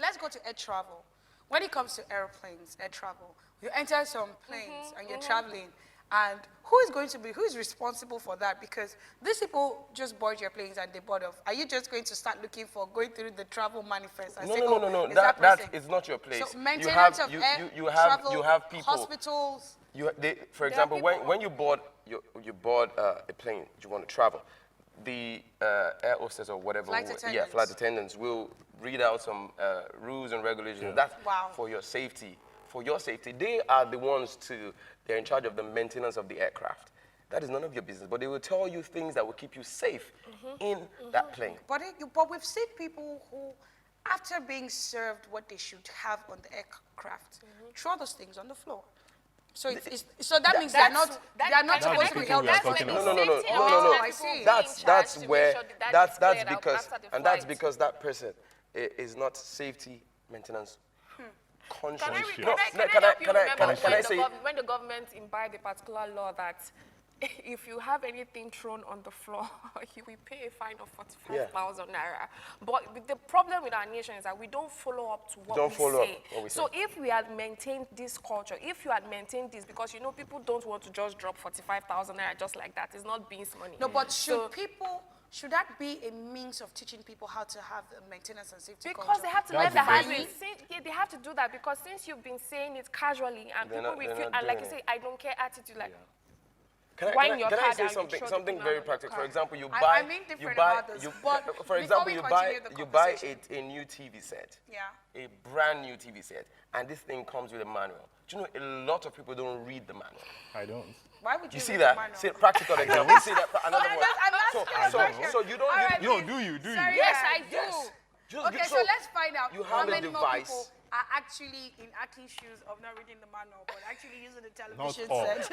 let's go to air travel. When it comes to airplanes, air travel, you enter some planes and you're traveling, and who is responsible for that? Because these people just board your planes and they board off. Are you just going to start looking for going through the travel manifest and say, No. is That is not your place. So maintenance of air travel, you have people. hospitals. For example, when you board a plane, you want to travel, the air hostess or whatever, flight attendants will read out some rules and regulations. That's for your safety. For your safety, they are the ones they're in charge of the maintenance of the aircraft. That is none of your business, but they will tell you things that will keep you safe in that plane. But we've seen people who, after being served what they should have on the aircraft, throw those things on the floor. So that means they're not supposed to be held responsible. No. I see. That's because that person is not safety maintenance conscious. Can I say when the government imbibed a particular law that if you have anything thrown on the floor, you will pay a fine of 45,000 naira. But the problem with our nation is that we don't follow up to what we say. So if we had maintained this culture, if you had maintained this, because people don't want to just drop 45,000 naira just like that. It's not beans money. No, but should that be a means of teaching people how to have a maintenance and safety culture? Because they have to learn the hard way. They have to do that because since you've been saying it casually and people will feel, and like you say, I don't care attitude, like, Can I say something very practical? For example, you buy a new TV set. A brand new TV set, and this thing comes with a manual. Do you know a lot of people don't read the manual? I don't. Why would you see that? See practical example. We see that another one. So you don't. No, do you? Yes, I do. Yes. Okay, so let's find out how many more device. people are actually in Aki's shoes of not reading the manual, but actually using the television set.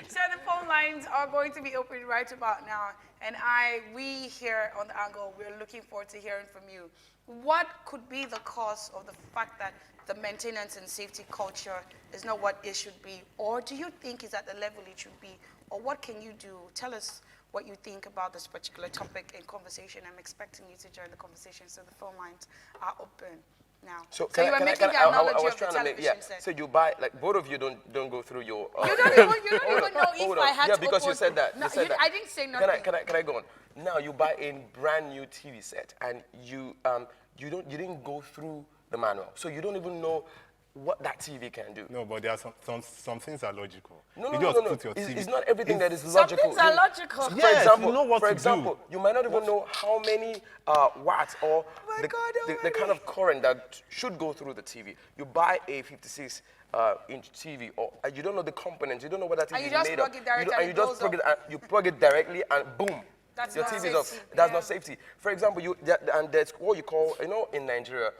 So the phone lines are going to be open right about now, and we here on The Angle, we're looking forward to hearing from you. What could be the cause of the fact that the maintenance and safety culture is not what it should be, or do you think is at the level it should be, or what can you do? Tell us what you think about this particular topic and conversation. I'm expecting you to join the conversation, so the phone lines are open now. So you were making the analogy of the television set. So you buy, like both of you don't go through your... You don't even know if I had to open... because you said that. No, I didn't say nothing. Can I go on? Now you buy a brand new TV set and you didn't go through the manual. So you don't even know what that TV can do. No, but there are some things are logical. No. Put your TV. It's not everything that is logical. Some things are logical. For example, you might not even know how many watts or the kind of current that should go through the TV. You buy a 56-inch TV, or you don't know the components. You don't know what that TV is made of. You plug it directly, and boom. That's your TV is off. That's not safety. For example, and that's what you call, in Nigeria,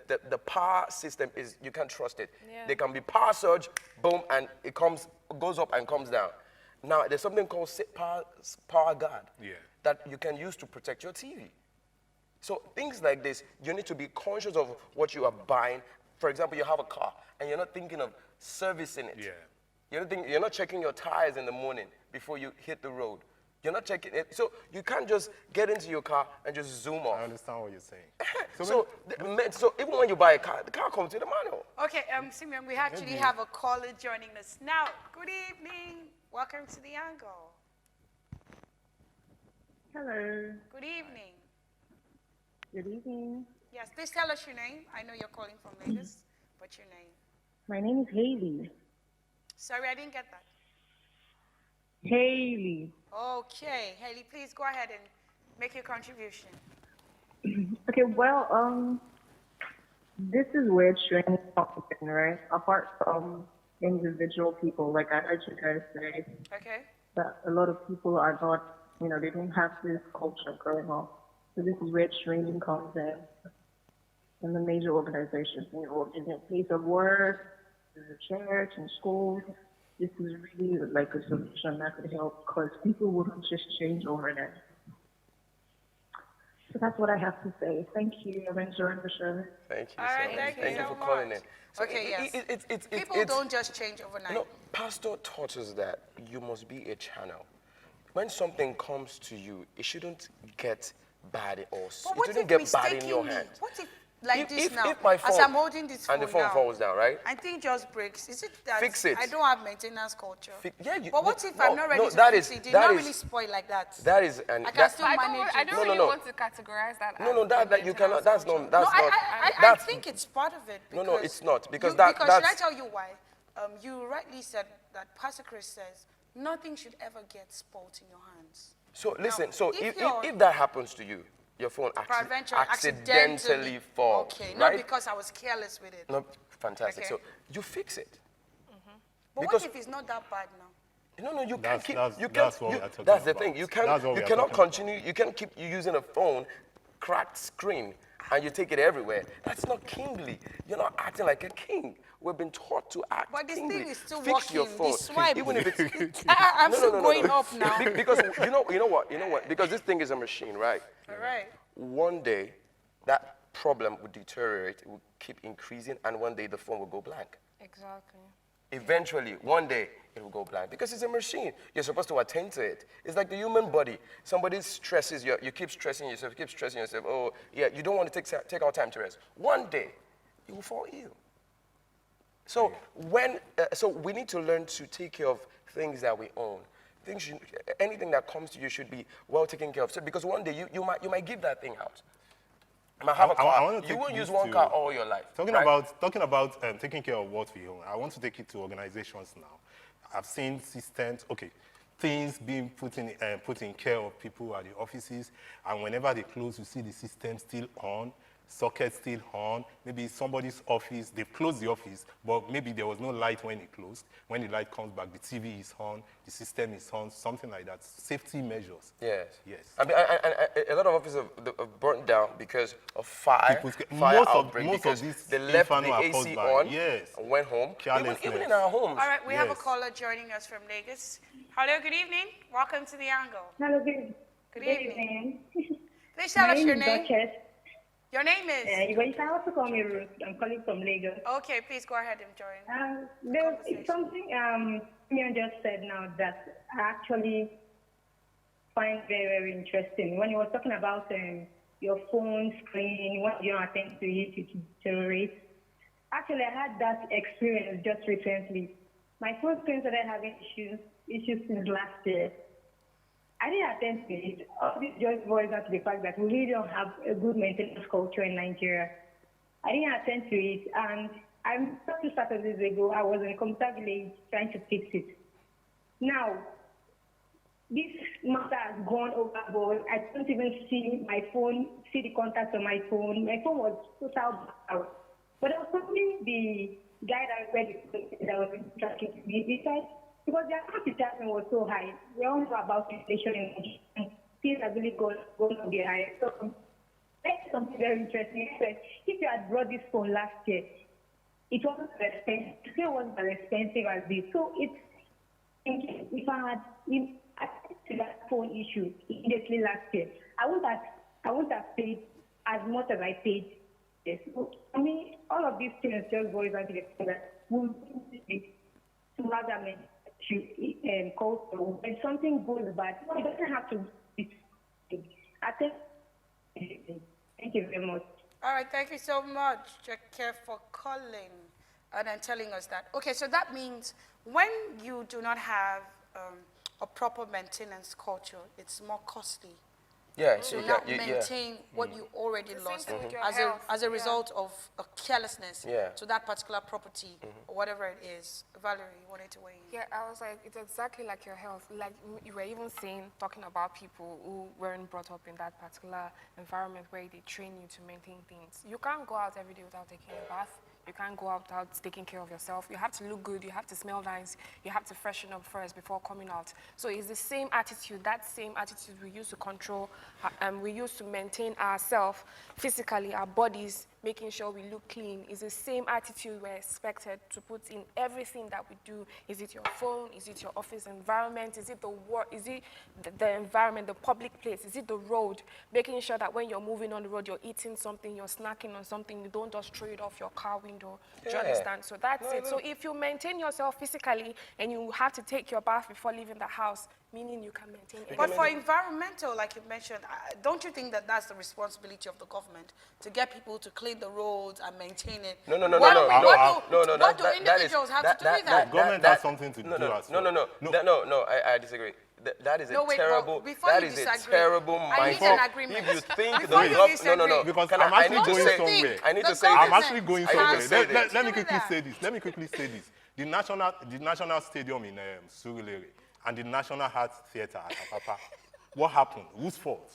the power system is, you can't trust it. There can be power surge, boom, and it goes up and comes down. Now, there's something called power guard that you can use to protect your TV. So things like this, you need to be conscious of what you are buying. For example, you have a car, and you're not thinking of servicing it. You're not checking your tires in the morning before you hit the road. You're not checking it. So you can't just get into your car and just zoom off. I understand what you're saying. So even when you buy a car, the car comes with a manual. Okay, Simeon, we actually have a caller joining us now. Good evening. Welcome to The Angle. Hello. Good evening. Good evening. Yes, please tell us your name. I know you're calling from Lagos. What's your name? My name is Haley. Sorry, I didn't get that. Haley. Okay, Haley, please go ahead and make your contribution. Okay, well, this is where training comes in, right? Apart from individual people, like I heard you guys say, that a lot of people are not, they don't have this culture growing up. So this is where training comes in the major organizations, in the place of work, in the church, in schools. This is really like a solution that could help, because people wouldn't just change overnight. So that's what I have to say. Thank you. I'm enjoying the show. Thank you. All right, thank you for calling in. So people don't just change overnight. Pastor taught us that you must be a channel. When something comes to you, it shouldn't get bad or it shouldn't get bad in your hand. What if like this now. If my phone, as I'm holding this phone and the phone now, falls down, right? I think just breaks. Is it that Fix it. I don't have maintenance culture? Yeah, but what if I'm not ready to fix it? Did that not is, really spoil like that. That is, and I can still I manage don't, I it. don't really want to categorize that. No, that you cannot. That's not. No, That's not. I think it's part of it. Because No, it's not because because that's. should I tell you why? You rightly said that Pastor Chris says nothing should ever get spoiled in your hands. So listen. Now, So if that happens to you, your phone accidentally falls. Okay, right? not because I was careless with it. No, fantastic. Okay. So you fix it. But because what if it's not that bad now? No, you can't That's- keep. that's- You that's can't. what we are talking That's the about. thing. You That's what we are cannot talking continue. You can't keep using a phone, cracked screen, and you take it everywhere. That's not kingly. You're not acting like a king. We've been taught to act But this kingly. thing is still Fix working. your phone. This swipe. Even if it's. I'm No, still no, no, going no. up now. Because you know what? Because this thing is a machine, right? All right. One day, that problem would deteriorate. It would keep increasing, and one day the phone will go blank. Exactly. Eventually, one day, it will go blank because it's a machine. You're supposed to attend to it. It's like the human body. Somebody stresses you. You keep stressing yourself. You keep stressing yourself. Oh, yeah, you don't want to take our time to rest. One day, you will fall ill. So so we need to learn to take care of things that we own. Anything that comes to you should be well taken care of. So because one day you might give that thing out. You might have a car. You won't use one car all your life. Talking right? about taking care of what we own, I want to take it to organizations now. I've seen systems, things being put in care of people at the offices, and whenever they close, you see the system still on, socket still on. Maybe somebody's office, they've closed the office, but maybe there was no light when it closed. When the light comes back, the TV is on, the system is on, something like that. Safety measures. Yes. Yes. I mean, a lot of offices have burnt down because of fire Most outbreak. of Because these they left the inferno are caused AC by- on yes. and went home. Carelessness. Even in our homes. All right, we have a Yes. caller joining us from Lagos. Hello, good evening. Welcome to The Angle. Hello, good evening. evening. Please tell My us name your is name. Duchess. Your name is? You can also call me Ruth. I'm calling from Lagos. Okay, please go ahead and join. There is something Mian just said now that I actually find very, very interesting. When you were talking about your phone screen, when you don't attend to it, it deteriorates. Actually, I had that experience just recently. My phone screen started having issues since last year. I didn't attend to it. All this just boils down to the fact that we really don't have a good maintenance culture in Nigeria. I didn't attend to it, and I'm 2 Saturdays ago, I was in a computer village trying to fix it. Now, this matter has gone overboard. I don't even see my phone, see the contacts on my phone. My phone was total out. But I was talking the guy that was tracking me. He said, because the amount of charging was so high, we all know about inflation and things are really going to be high. So that's something very interesting. If you had brought this phone last year, it wasn't as expensive. Today wasn't as expensive as this. So it's if I had to that phone issue immediately last year, I wouldn't have paid as much as I paid. Yes. So, I mean, all of these things just boils down to the fact that we need to rather to call when something goes bad. No, it doesn't have to be. I think. Thank you very much. All right, thank you so much, Jackie, for calling and then telling us that. Okay, so that means when you do not have a proper maintenance culture, it's more costly Yeah, to you not can- you- maintain what you already lost thing with your as health, a result of a carelessness Yeah. to that particular property or whatever it is. Valerie, you wanted to weigh in. Yeah, I was like, it's exactly like your health. Like you were even saying, talking about people who weren't brought up in that particular environment where they train you to maintain things. You can't go out every day without taking a bath. You can't go out without taking care of yourself. You have to look good. You have to smell nice. You have to freshen up first before coming out. So it's the same attitude, that same attitude we use to control, we use to maintain ourselves physically, our bodies, making sure we look clean. It's the same attitude we're expected to put in everything that we do. Is it your phone? Is it your office environment? Is it the work? Is it the environment, the public place? Is it the road? Making sure that when you're moving on the road, you're eating something, you're snacking on something, you don't just throw it off your car window. Do you Yeah. understand? So that's it. So if you maintain yourself physically and you have to take your bath before leaving the house, meaning you can maintain it. But for environmental, like you mentioned, don't you think that that's the responsibility of the government to get people to clean clean the roads and maintain it. No. What do individuals have to do with that? Government has something to do as well. No, I disagree. That is a terrible. That is a terrible mindset. If you think the government, because I'm actually going somewhere. I need to say. I'm actually going somewhere. Let me quickly say this. The national stadium in Surulere and the National Arts Theatre at Apapa. What happened? Whose fault?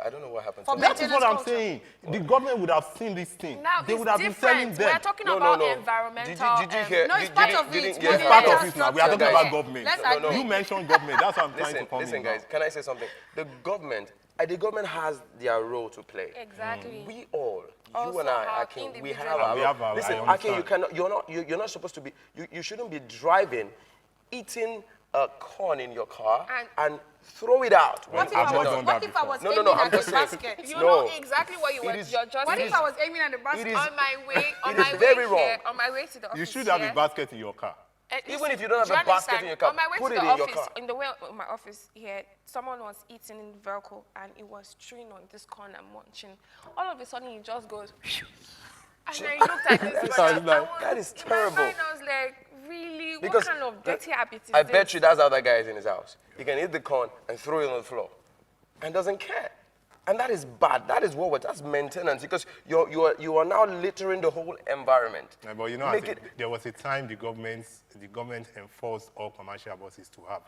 I don't know what happened. That is what I'm saying. The government would have seen this thing. Now they would have been telling them. We're talking about environmental. Did you hear? No, it's part of it. It's part of it now. We are talking about government. No. You mentioned government. That's what I'm trying to come in. Listen, guys. Can I say something? The government has their role to play. Exactly. We all, Also you and I, have Akin, we individual- have our. Listen, I Akin, you're not supposed to be. You shouldn't be driving, eating corn in your car and throw it out. What if I was aiming I'm at the just saying. basket? You know exactly what you were. is- You're just What if I was aiming at the basket? on my way very here, wrong. on my way to the office. You should have here, a basket in your car. Even if you don't have a do basket understand? in your car, on my way put to it the in your office, car. in the way of my office here, someone was eating in the vehicle and it was chewing on this corn and munching. All of a sudden, he just goes, and I looked at this brother. That is In my terrible. mind, I was like, really? Because what kind of dirty habit is I this? bet you that's how that guy is in his house. He can eat the corn and throw it on the floor, and doesn't care. And that is bad. That is that's maintenance, because you are now littering the whole environment. Yeah, but you know, I think there was a time the government enforced all commercial buses to have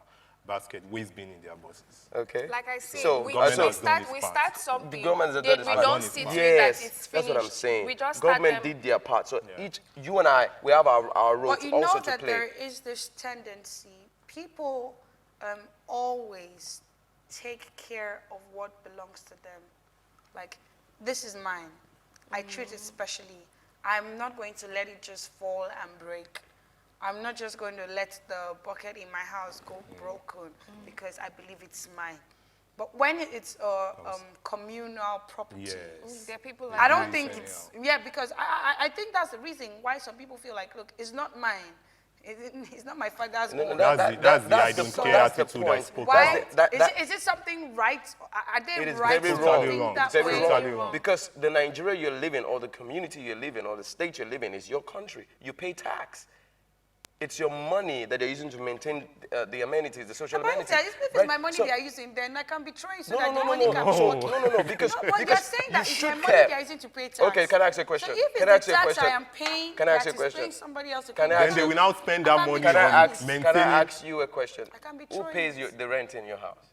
waste bin in their buses. Okay. Like I said, So, we so- start something. The government has then done we its don't part. see to it that Yes, it's finished. that's what I'm saying. We just start Government them. did their part. So you and I, we have our role But you also know to that play. there is this tendency. People always take care of what belongs to them. Like, this is mine. I treat it specially. I'm not going to let it just fall and break. I'm not just going to let the bucket in my house go broken because I believe it's mine. But when it's communal property, Yes. There are people like I don't that. think it's, because I think that's the reason why some people feel like, look, it's not mine. It's not my father's own. That's the I don't care that's the attitude I point. spoke Why? about. Is it something right? Are they It is right very to wrong. think that It's very way? Totally wrong. Because the Nigeria you're living, or the community you're living, or the state you're living is your country. You pay tax. It's your money that they're using to maintain the amenities, the social But amenities. if it's right? my money So- they are using, then I can be trained so No, that no, the no, money no, can no, flow. no, because No, but you're because saying you that it's should my money care. they are using to pay tax. Okay, can I ask you a question? So if Can I it's ask you a the tax question? I am paying, Can I ask that you a is question? paying somebody else to Can pay I tax, ask Then they will now spend that money Can I on ask maintaining. you a question? I can be Who trained. pays the rent in your house?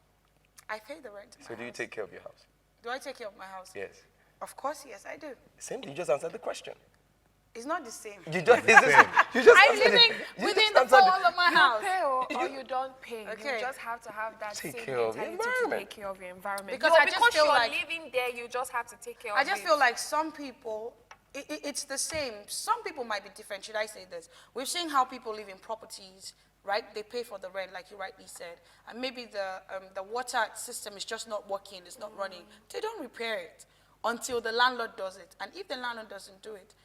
I pay the rent. in So my do you house. take care of your house? Do I take care of my house? Yes. Of course, yes, I do. Same thing. You just answered the question. It's not the same. You just you just I'm answered living it. You within just the answered four it. walls of my You house. pay or you don't pay. Okay. You just have to have that Take same care of the mentality to environment. take care of your environment. Because No, I just because feel you're like- living there, you just have to take care of I it. just feel like some people, it's the same. Some people might be different. Should I say this? We've seen how people live in properties, right? They pay for the rent, like you rightly said. And maybe the water system is just not working, it's not running. They don't repair it until the landlord does it. And if the landlord doesn't do it,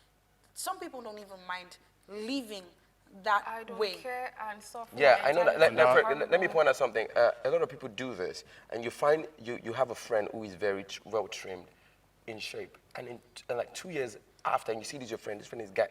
some people don't even mind leaving that I don't way. care and suffer. Yeah, I know that. Let me point point out something. A lot of people do this, and you find you have a friend who is very well trimmed, in shape, and in like 2 years after, and you see this guy